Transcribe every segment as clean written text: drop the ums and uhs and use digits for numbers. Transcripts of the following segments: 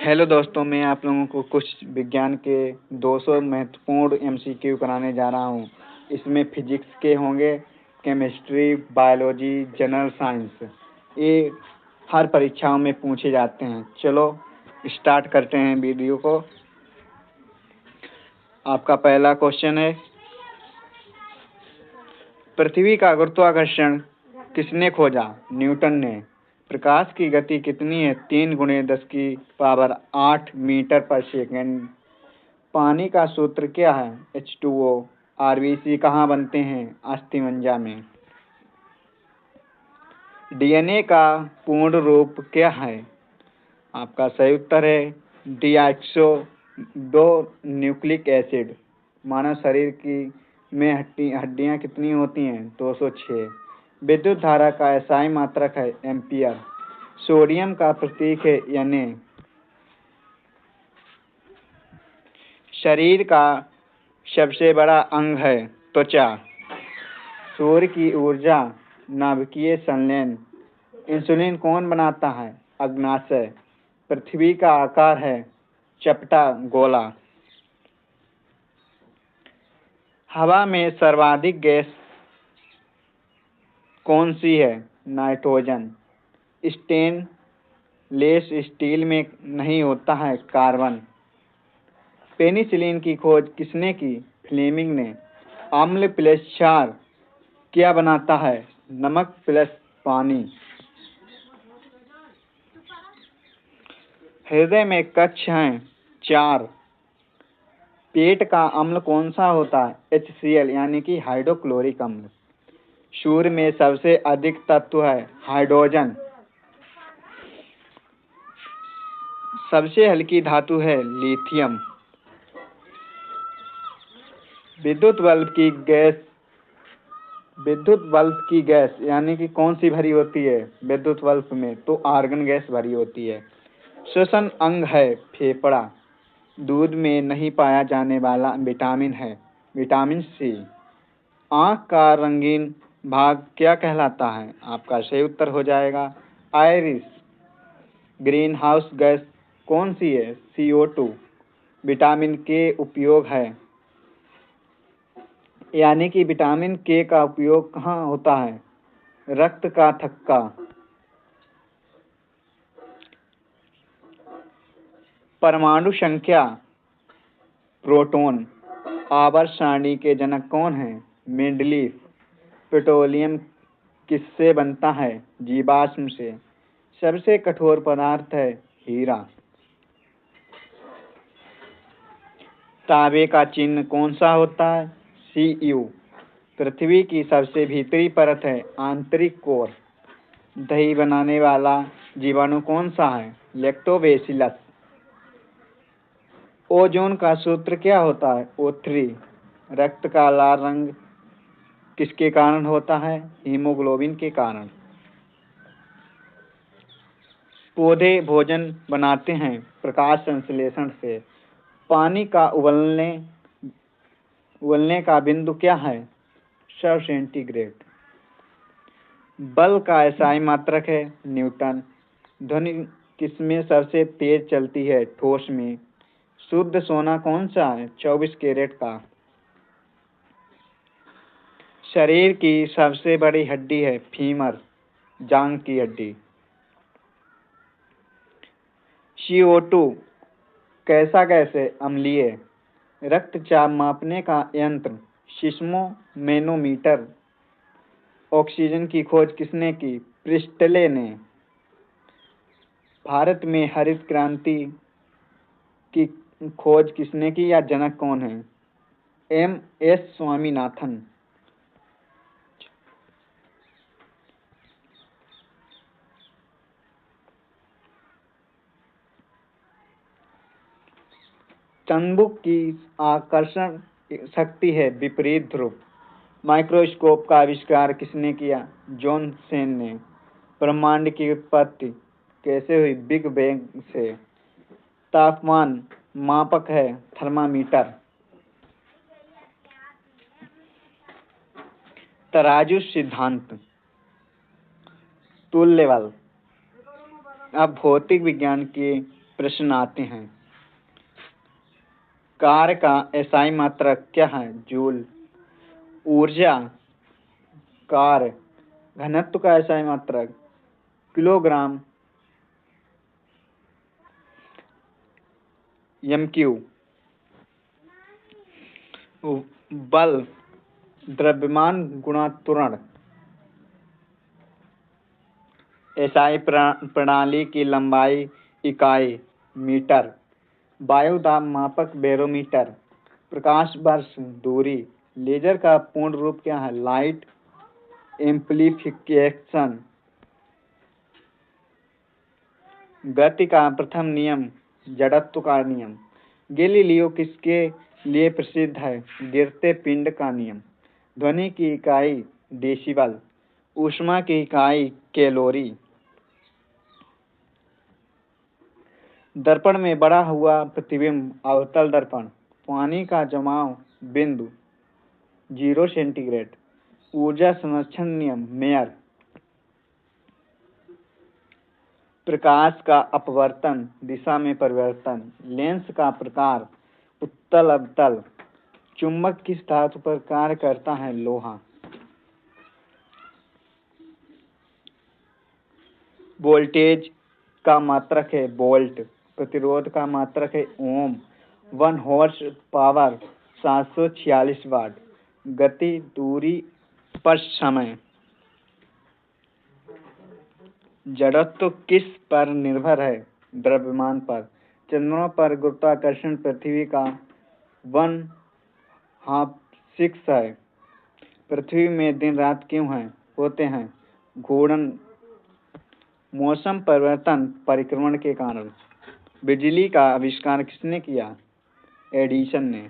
Hello दोस्तों, मैं आप लोगों को कुछ विज्ञान के 200 महत्वपूर्ण एमसीक्यू कराने जा रहा हूँ। इसमें फिजिक्स के होंगे, केमिस्ट्री, बायोलॉजी, जनरल साइंस। ये हर परीक्षाओं में पूछे जाते हैं। चलो स्टार्ट करते हैं वीडियो को। आपका पहला क्वेश्चन है, पृथ्वी का गुरुत्वाकर्षण किसने खोजा? न्यूटन ने। प्रकाश की गति कितनी है? 3 × 10⁸ मीटर पर सेकेंड। पानी का सूत्र क्या है? H2O। आरबीसी कहाँ बनते हैं? अस्थिमज्जा में। डीएनए का पूर्ण रूप क्या है? आपका सही उत्तर है डीऑक्सो 2 न्यूक्लिक एसिड। मानव शरीर की में हड्डियां कितनी होती हैं? 206। विद्युत धारा का एसआई मात्रक है एम्पियर। सोडियम का प्रतीक है Na। शरीर का सबसे बड़ा अंग है त्वचा। सूर्य की ऊर्जा नाभिकीय संलयन। इंसुलिन कौन बनाता है? अग्नाशय। पृथ्वी का आकार है चपटा गोला। हवा में सर्वाधिक गैस कौन सी है? नाइट्रोजन। स्टेनलेस स्टील में नहीं होता है कार्बन। पेनिसिलिन की खोज किसने की? फ्लेमिंग ने। अम्ल प्लस क्षार क्या बनाता है? नमक प्लस पानी। हृदय में कक्ष हैं 4। पेट का अम्ल कौन सा होता है? HCl यानी कि हाइड्रोक्लोरिक अम्ल। सूर्य में सबसे अधिक तत्व है हाइड्रोजन। सबसे हल्की धातु है लिथियम। विद्युत बल्ब की गैस यानी कि कौन सी भरी होती है विद्युत बल्ब में? तो आर्गन गैस भरी होती है। श्वसन अंग है फेफड़ा। दूध में नहीं पाया जाने वाला विटामिन है विटामिन सी। आँख का रंगीन भाग क्या कहलाता है? आपका सही उत्तर हो जाएगा आइरिस। ग्रीन हाउस गैस कौन सी है? CO2। विटामिन के उपयोग है यानी कि विटामिन के का उपयोग कहाँ होता है? रक्त का थक्का। परमाणु संख्या प्रोटॉन। आवर्त सारणी के जनक कौन है? मेंडलीफ। पेट्रोलियम किससे बनता है? जीवाश्म से। सबसे कठोर पदार्थ है हीरा। तांबे का चिन्ह कौन सा होता है? Cu। पृथ्वी की सबसे भीतरी परत है आंतरिक कोर। दही बनाने वाला जीवाणु कौन सा है? लैक्टोबैसिलस। ओजोन का सूत्र क्या होता है? O3। रक्त का लाल रंग किसके कारण होता है? हीमोग्लोबिन के कारण। पौधे भोजन बनाते हैं प्रकाश संश्लेषण से। पानी का उबलने का बिंदु क्या है? 100 सेंटीग्रेड। बल का एसआई मात्रक है न्यूटन। ध्वनि किसमें सबसे तेज चलती है? ठोस में। शुद्ध सोना कौन सा है? 24 कैरेट का। शरीर की सबसे बड़ी हड्डी है फीमर, जांघ की हड्डी। CO2 कैसा गैस है? अम्लीय। रक्तचाप मापने का यंत्र सिस्मोमैनोमीटर। ऑक्सीजन की खोज किसने की? प्रिस्टले ने। भारत में हरित क्रांति की खोज किसने की या जनक कौन है? MS स्वामीनाथन। चुंबक की आकर्षण शक्ति है विपरीत ध्रुव। माइक्रोस्कोप का आविष्कार किसने किया? जॉनसन ने। ब्रह्मांड की उत्पत्ति कैसे हुई? बिग बैंग से। तापमान मापक है थर्मामीटर। तराजू सिद्धांत तुल्य बल। अब भौतिक विज्ञान के प्रश्न आते हैं। कार्य का एसआई मात्रक क्या है? जूल। ऊर्जा कार्य घनत्व का एसआई मात्रक किलोग्राम। MQ बल द्रव्यमान गुणा त्वरण। एसआई प्रणाली की लंबाई इकाई मीटर। वायु दाब मापक बैरोमीटर। प्रकाश वर्ष दूरी। लेजर का पूर्ण रूप क्या है? Light amplification. गति का प्रथम नियम जड़त्व का नियम। गैलीलियो किसके लिए प्रसिद्ध है? गिरते पिंड का नियम। ध्वनि की इकाई डेसिबल। ऊष्मा की इकाई कैलोरी। दर्पण में बड़ा हुआ प्रतिबिंब अवतल दर्पण। पानी का जमाव बिंदु 0 सेंटीग्रेड। ऊर्जा संरक्षण नियम मेयर। प्रकाश का अपवर्तन दिशा में परिवर्तन। लेंस का प्रकार उत्तल अवतल। चुंबक किस धातु पर कार्य करता है? लोहा। वोल्टेज का मात्रक है वोल्ट। प्रतिरोध का मात्रक है ओम। 1 हॉर्स पावर 746 वाट। गति दूरी पर समय। जड़त्व किस पर निर्भर है? द्रव्यमान पर। चंद्रमा पर गुरुत्वाकर्षण पृथ्वी का 1/2 है। पृथ्वी में दिन रात क्यों होते हैं? घूर्णन मौसम परिवर्तन परिक्रमण के कारण। बिजली का आविष्कार किसने किया? एडिसन ने।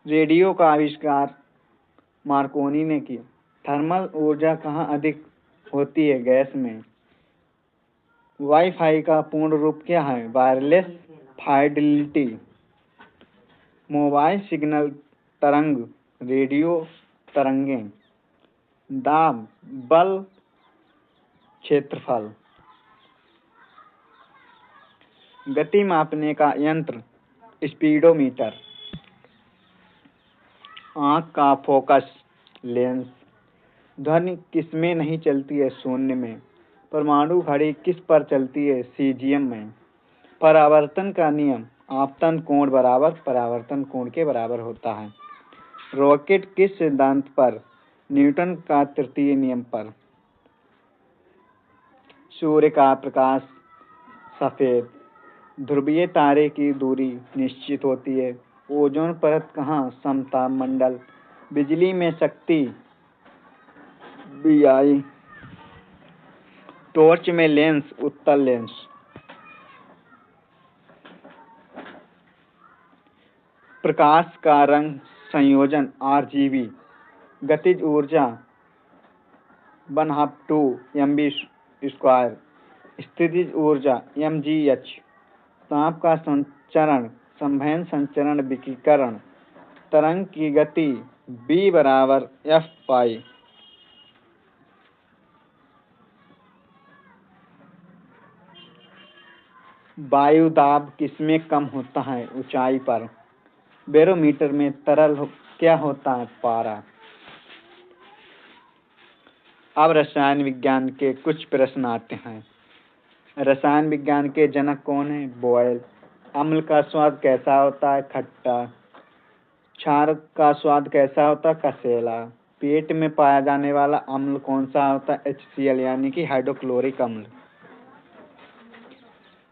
रेडियो का आविष्कार मार्कोनी ने किया। थर्मल ऊर्जा कहाँ अधिक होती है? गैस में। वाईफाई का पूर्ण रूप क्या है? Wireless fidelity. मोबाइल सिग्नल तरंग रेडियो तरंगें। दाब बल क्षेत्रफल। गति मापने का यंत्र स्पीडोमीटर। आँख का फोकस लेंस। ध्वनि किसमें नहीं चलती है? शून्य में। परमाणु घड़ी किस पर चलती है? सीजियम में। परावर्तन का नियम आपतन कोण बराबर परावर्तन कोण के बराबर होता है। रॉकेट किस सिद्धांत पर? न्यूटन का तृतीय नियम पर। सूर्य का प्रकाश सफेद। ध्रुवीय तारे की दूरी निश्चित होती है। ओजोन परत कहाँ? समताप मंडल। बिजली में शक्ति BI। टॉर्च में लेंस उत्तल लेंस। प्रकाश का रंग संयोजन RGB। गतिज ऊर्जा 1/2 mv²। स्थितिज ऊर्जा mgh। ताप का संचरण संवहन संचरण विकिरण। तरंग की गति b = f⁴ वायु दाब किसमें कम होता है? ऊंचाई पर। बैरोमीटर में तरल क्या होता है? पारा। अब रसायन विज्ञान के कुछ प्रश्न आते हैं। रसायन विज्ञान के जनक कौन है? बॉयल। अम्ल का स्वाद कैसा होता है? खट्टा। क्षार का स्वाद कैसा होता है? कसेला। पेट में पाया जाने वाला अम्ल कौन सा होता है? HCl यानी कि हाइड्रोक्लोरिक अम्ल।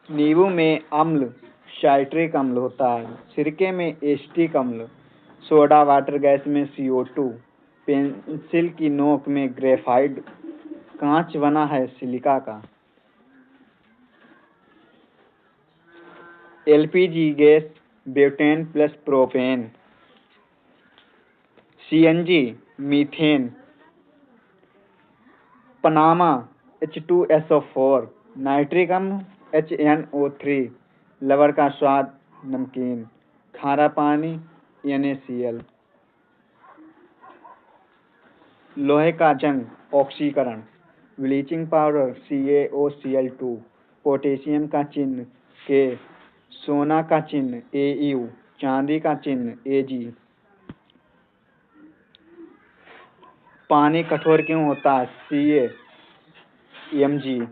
नींबू में अम्ल साइट्रिक अम्ल होता है। सिरके में एसिटिक अम्ल। सोडा वाटर गैस में CO2। पेंसिल की नोक में ग्रेफाइट। कांच बना है सिलिका का। LPG gas butane plus propane. CNG methane. Panama H2SO4। Nitric अम्ल HNO3। लवण का स्वाद नमकीन। खारा पानी NaCl। लोहे का जंग ऑक्सीकरण। ब्लीचिंग पाउडर CaOCl2, पोटेशियम का चिन्ह K, सोना का चिन्ह AU, चांदी का चिन्ह Ag। पानी कठोर क्यों होता है? CaMg।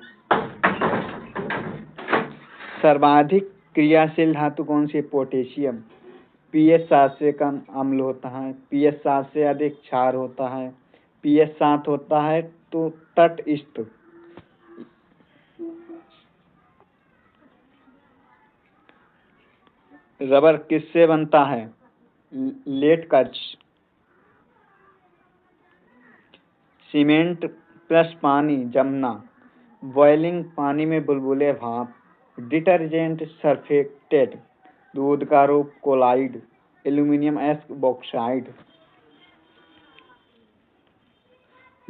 सर्वाधिक क्रियाशील धातु कौन सी है? पोटेशियम। pH 7 से कम अम्ल होता है, pH 7 से अधिक क्षार होता है, pH 7 होता है तो तटस्थ। रबर किससे बनता है? लेटेक्स। सीमेंट प्लस पानी जमना, बॉइलिंग पानी में बुलबुले भाप, डिटर्जेंट सरफेक्टेड, दूध का रूप कोलाइड, एल्यूमिनियम बॉक्साइड।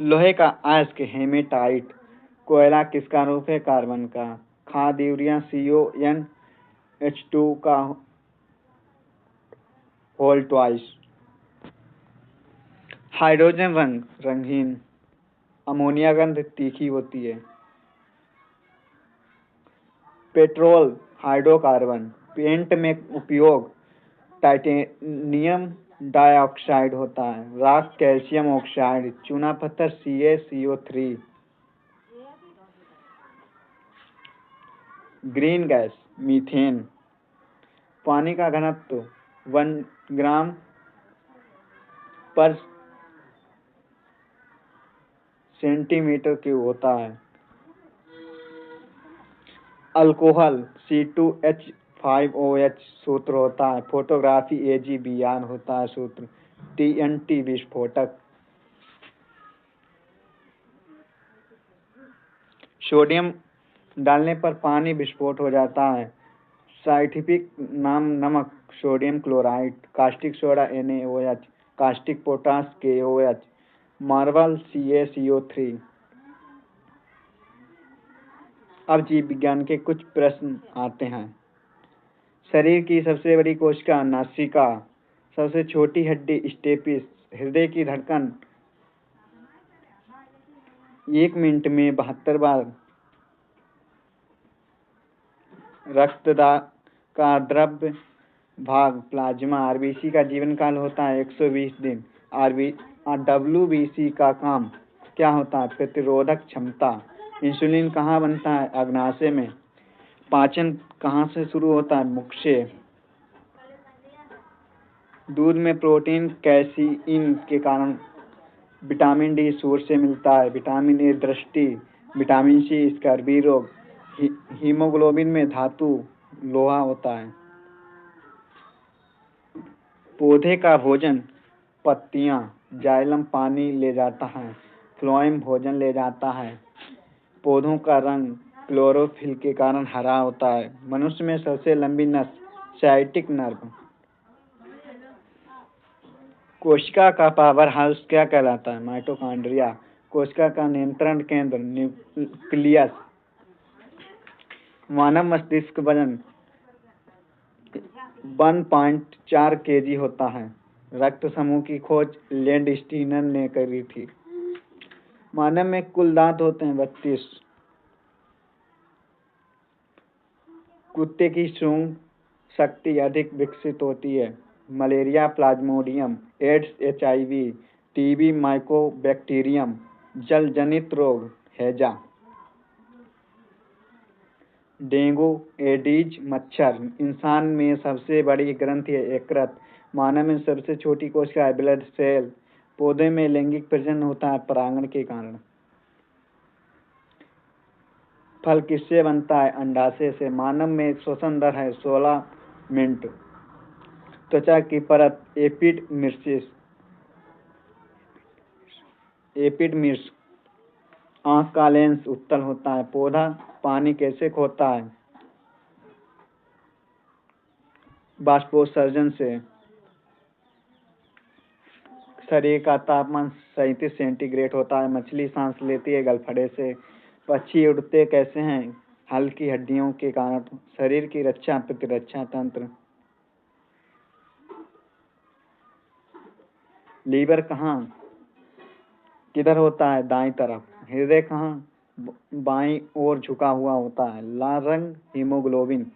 लोहे का अयस्क हेमेटाइट, कोयला किसका रूप है? कार्बन का, खाद यूरिया CONH2 का होल ट्वाइस। हाइड्रोजन रंग रंगीन, अमोनिया गंध तीखी होती है। पेट्रोल हाइड्रोकार्बन, पेंट में उपयोग टाइटेनियम डाइऑक्साइड होता है, राख कैल्शियम ऑक्साइड, चूना पत्थर CaCO3। ग्रीन गैस मीथेन, पानी का घनत्व 1 ग्राम पर सेंटीमीटर क्यूब होता है। अल्कोहल C2H5OH सूत्र होता है। फोटोग्राफी AgBr होता है सूत्र। TNT विस्फोटक। सोडियम डालने पर पानी विस्फोट हो जाता है। साइंटिफिक नाम नमक sodium chloride, caustic soda NaOH, caustic potash KOH, marble CaCO3। अब जीव विज्ञान के कुछ प्रश्न आते हैं। शरीर की सबसे बड़ी कोशिका नासिका, सबसे छोटी हड्डी स्टेपिस, हृदय की धड़कन 1 मिनट में 72 बार, रक्त का द्रव्य भाग प्लाज्मा, RBC का जीवन काल होता है 120 दिन। WBC का काम क्या होता है? प्रतिरोधक क्षमता। इंसुलिन कहाँ बनता है? अग्नाशय में। पाचन कहाँ से शुरू होता है? मुख से। दूध में प्रोटीन कैसीन के कारण विटामिन डी सूर्य से मिलता है। विटामिन ए दृष्टि, विटामिन सी स्कर्वी रोग, हीमोग्लोबिन में धातु लोहा होता है। पौधे का भोजन पत्तियां, जाइलम पानी ले जाता है, फ्लोएम भोजन ले जाता है। पौधों का रंग क्लोरोफिल के कारण हरा होता है। मनुष्य में सबसे लंबी नस साइटिक नर्व। कोशिका का पावर हाउस क्या कहलाता है? माइटोकॉन्ड्रिया। कोशिका का नियंत्रण केंद्र न्यूक्लियस। मानव मस्तिष्क वजन 1.4 kg होता है। रक्त समूह की खोज लैंडस्टीनर ने करी थी। मानव में कुल दांत होते हैं 32। कुत्ते की सूंघ शक्ति अधिक विकसित होती है। Malaria plasmodium, AIDS HIV, TB mycobacterium, जल जनित रोग हैजा। डेंगू एडीज मच्छर। इंसान में सबसे बड़ी ग्रंथि है यकृत। मानव में सबसे छोटी कोशिका है ब्लड सेल। पौधे में लैंगिक प्रजनन होता है परागण के कारण। फल किससे बनता है? अंडाशय से। मानव में श्वसन दर है 16 मिनट। त्वचा की परत एपिडर्मिस। आंख का लेंस उत्तल होता है। पौधा पानी कैसे खोता है? बाष्पोत्सर्जन से। शरीर का तापमान 37 सेंटीग्रेड होता है। मछली सांस लेती है गलफड़े से। पक्षी उड़ते कैसे हैं? हल्की हड्डियों के कारण। शरीर की रक्षा प्रतिरक्षा तंत्र। लीवर कहाँ किधर होता है? दाईं तरफ। हृदय कहाँ बाईं ओर झुका हुआ होता है। लाल रंग हीमोग्लोबिन।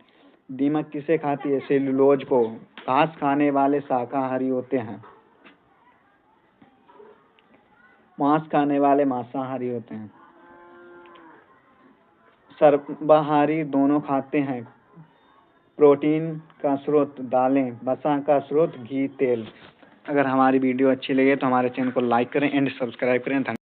दीमक किसे खाती है? सेलुलोज को। घास खाने वाले शाकाहारी होते हैं। मांस खाने वाले मांसाहारी होते हैं। सर्वाहारी दोनों खाते हैं। प्रोटीन का स्रोत दालें, वसा का स्रोत घी, तेल। अगर हमारी वीडियो अच्छी लगे तो हमारे चैनल को लाइक करें एंड सब्सक्राइब करें।